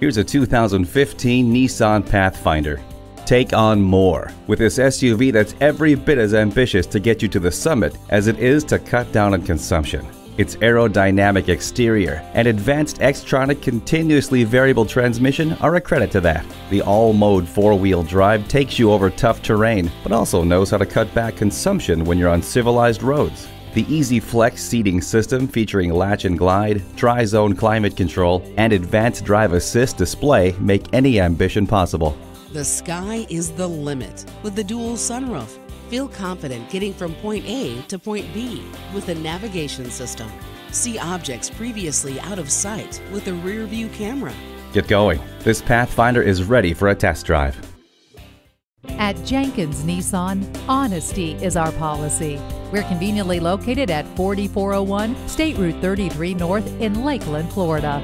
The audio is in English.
Here's a 2015 Nissan Pathfinder. Take on more with this SUV that's every bit as ambitious to get you to the summit as it is to cut down on consumption. Its aerodynamic exterior and advanced Xtronic continuously variable transmission are a credit to that. The all-mode four-wheel drive takes you over tough terrain, but also knows how to cut back consumption when you're on civilized roads. The Easy Flex seating system featuring latch and glide, tri-zone climate control, and advanced drive assist display make any ambition possible. The sky is the limit with the dual sunroof. Feel confident getting from point A to point B with the navigation system. See objects previously out of sight with the rear view camera. Get going. This Pathfinder is ready for a test drive. At Jenkins Nissan, honesty is our policy. We're conveniently located at 4401 State Route 33 North in Lakeland, Florida.